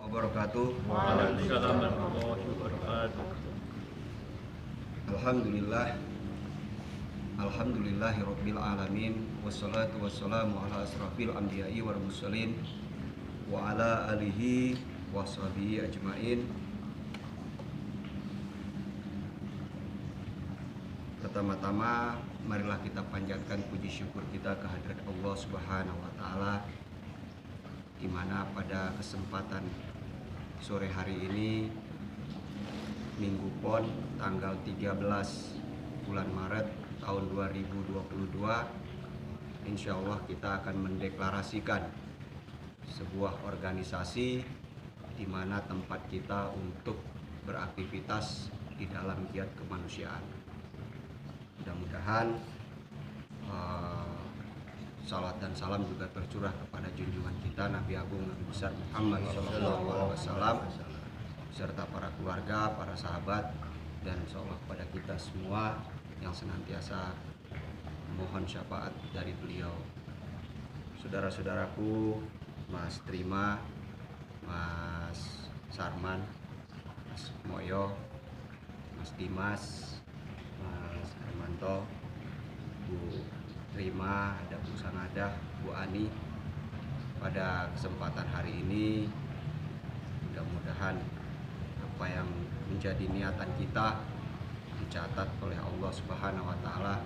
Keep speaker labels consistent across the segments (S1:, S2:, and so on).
S1: wabarakatuh.
S2: Waalaikumsalam warahmatullahi wabarakatuh.
S1: Alhamdulillah. Alhamdulillahirabbil alamin wassalatu wassalamu ala asrafil anbiya'i wal mursalin wa ala alihi washabihi ajmain. Pertama-tama marilah kita panjatkan puji syukur kita kehadirat Allah Subhanahu wa taala, di mana pada kesempatan sore hari ini Minggu Pon tanggal 13 bulan Maret tahun 2022, insya Allah kita akan mendeklarasikan sebuah organisasi di mana tempat kita untuk beraktivitas di dalam giat kemanusiaan. Mudah-mudahan salawat dan salam juga tercurah kepada junjungan kita Nabi Agung Nabi Besar Muhammad SAW serta para keluarga, para sahabat, dan insyaallah kepada kita semua yang senantiasa mohon syafaat dari beliau. Saudara-saudaraku, Mas Trima, Mas Sarman, Mas Moyo, Mas Dimas, Mas Hermanto, Bu Trima, ada Bu Sanada, Bu Ani. Pada kesempatan hari ini mudah-mudahan apa yang menjadi niatan kita dicatat oleh Allah Subhanahu wa taala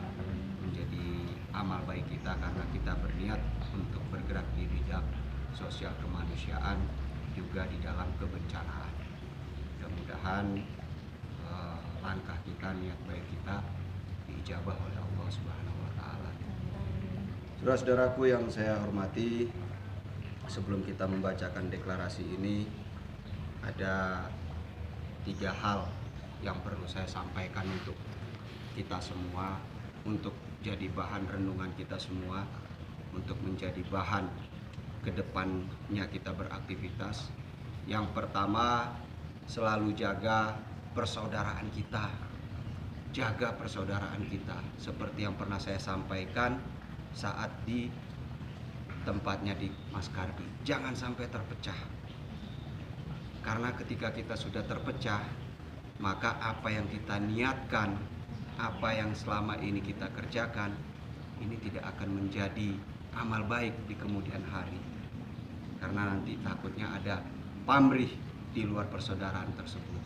S1: menjadi amal baik kita, karena kita berniat untuk bergerak di bidang sosial kemanusiaan juga di dalam kebencanaan. Mudah-mudahan langkah kita, niat baik kita diijabah oleh Allah Subhanahu wa taala. Saudara-saudaraku yang saya hormati, sebelum kita membacakan deklarasi ini, ada 3 hal yang perlu saya sampaikan untuk kita semua, untuk jadi bahan renungan kita semua, untuk menjadi bahan kedepannya kita beraktivitas. Yang pertama, selalu jaga persaudaraan kita. Jaga persaudaraan kita, seperti yang pernah saya sampaikan saat di tempatnya di Mas Kardi. Jangan sampai terpecah. Karena ketika kita sudah terpecah, maka apa yang kita niatkan, apa yang selama ini kita kerjakan, ini tidak akan menjadi amal baik di kemudian hari. Karena nanti takutnya ada pamrih di luar persaudaraan tersebut.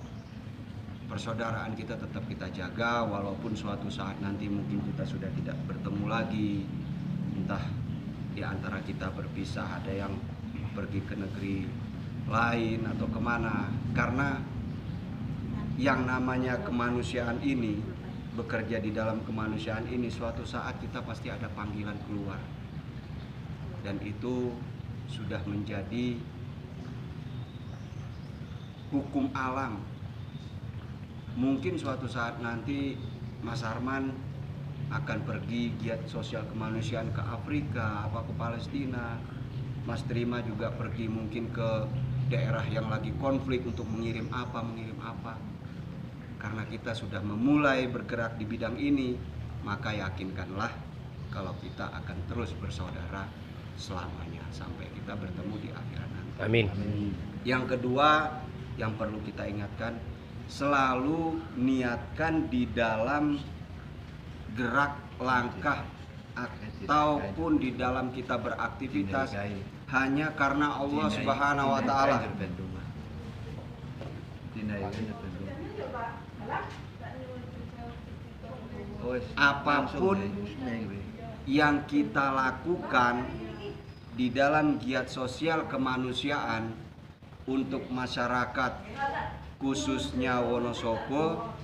S1: Persaudaraan kita tetap kita jaga, walaupun suatu saat nanti mungkin kita sudah tidak bertemu lagi. Entah di antara kita berpisah, ada yang pergi ke negeri lain atau kemana. Karena yang namanya kemanusiaan ini, bekerja di dalam kemanusiaan ini, suatu saat kita pasti ada panggilan keluar. Dan itu sudah menjadi hukum alam. Mungkin suatu saat nanti Mas Arman akan pergi giat sosial kemanusiaan ke Afrika, apa ke Palestina. Mas Trima juga pergi mungkin ke daerah yang lagi konflik untuk mengirim apa. Karena kita sudah memulai bergerak di bidang ini, maka yakinkanlah kalau kita akan terus bersaudara selamanya sampai kita bertemu di akhirat nanti.
S2: Amin.
S1: Yang kedua yang perlu kita ingatkan, selalu niatkan di dalam gerak langkah ataupun di dalam kita beraktivitas hanya karena Allah Subhanahu wa taala. Apapun yang kita lakukan di dalam giat sosial kemanusiaan untuk masyarakat, khususnya Wonosobo,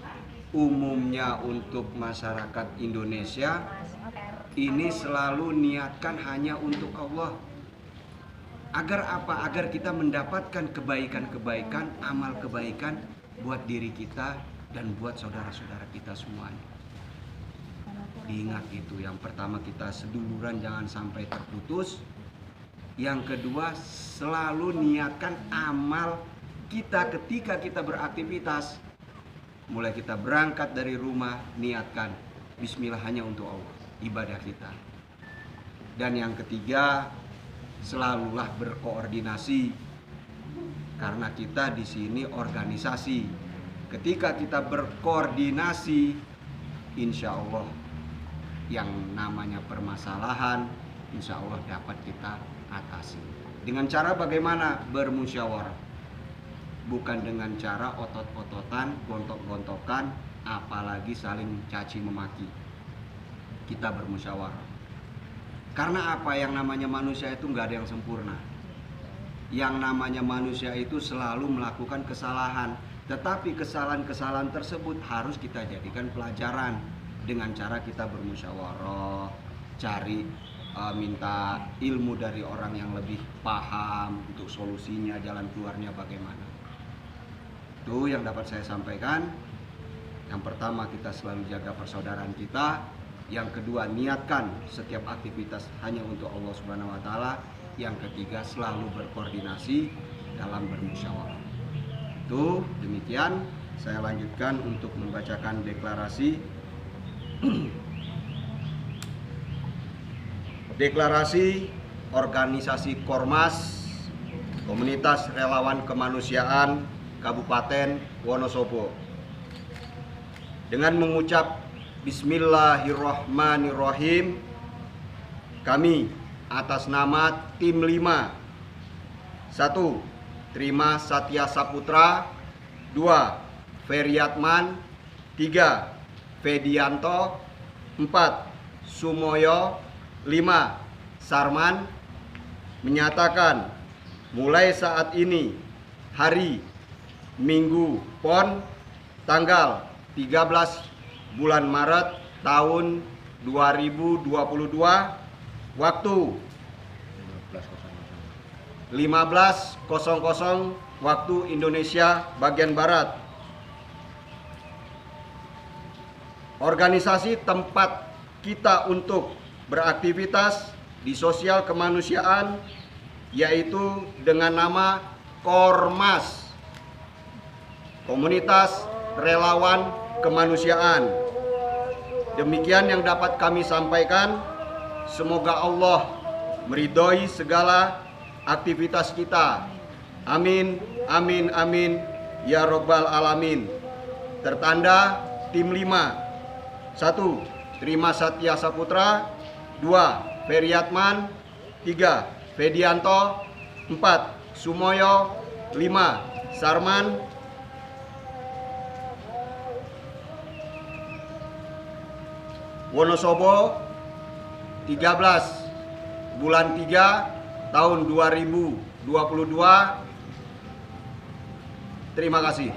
S1: umumnya untuk masyarakat Indonesia, ini selalu niatkan hanya untuk Allah. Agar apa? Agar kita mendapatkan kebaikan-kebaikan, amal kebaikan buat diri kita dan buat saudara-saudara kita semuanya. Diingat itu, yang pertama kita seduluran jangan sampai terputus. Yang kedua, selalu niatkan amal kita ketika kita beraktivitas. Mulai kita berangkat dari rumah, niatkan bismillah hanya untuk Allah, ibadah kita. Dan yang ketiga, selalulah berkoordinasi Karena kita di sini organisasi. Ketika kita berkoordinasi, insya Allah yang namanya permasalahan insya Allah dapat kita atasi. Dengan cara bagaimana? Bermusyawarah. Bukan dengan cara otot-ototan, gontok-gontokan, apalagi saling caci memaki. Kita bermusyawarah. Karena apa? Yang namanya manusia itu nggak ada yang sempurna. Yang namanya manusia itu selalu melakukan kesalahan. Tetapi kesalahan-kesalahan tersebut harus kita jadikan pelajaran dengan cara kita bermusyawarah, cari minta ilmu dari orang yang lebih paham untuk solusinya, jalan keluarnya bagaimana. Itu yang dapat saya sampaikan. Yang pertama, kita selalu jaga persaudaraan kita. Yang kedua, niatkan setiap aktivitas hanya untuk Allah Subhanahu wa taala. Yang ketiga, selalu berkoordinasi dalam bermusyawarah. Itu demikian, saya lanjutkan untuk membacakan deklarasi. Deklarasi organisasi Kormas Komunitas Relawan Kemanusiaan Kabupaten Wonosobo. Dengan mengucap Bismillahirrahmanirrahim, kami atas nama tim 5: 1. Trima Satya Saputra, 2. Feriatman, 3. Fedianto, 4. Sumoyo, 5. Sarman, menyatakan mulai saat ini hari Minggu Pon tanggal 13 bulan Maret tahun 2022 waktu 15.00 waktu Indonesia bagian Barat. Organisasi tempat kita untuk beraktivitas di sosial kemanusiaan yaitu dengan nama Kormas, Komunitas Relawan Kemanusiaan. Demikian yang dapat kami sampaikan. Semoga Allah meridhoi segala aktivitas kita. Amin, amin, amin, ya Rabbal Alamin. Tertanda tim 5: 1. Trima Satya Saputra, 2. Feriatman, 3. Fedianto, 4. Sumoyo, 5. Sarman. Wonosobo, 13 bulan 3 tahun 2022. Terima kasih.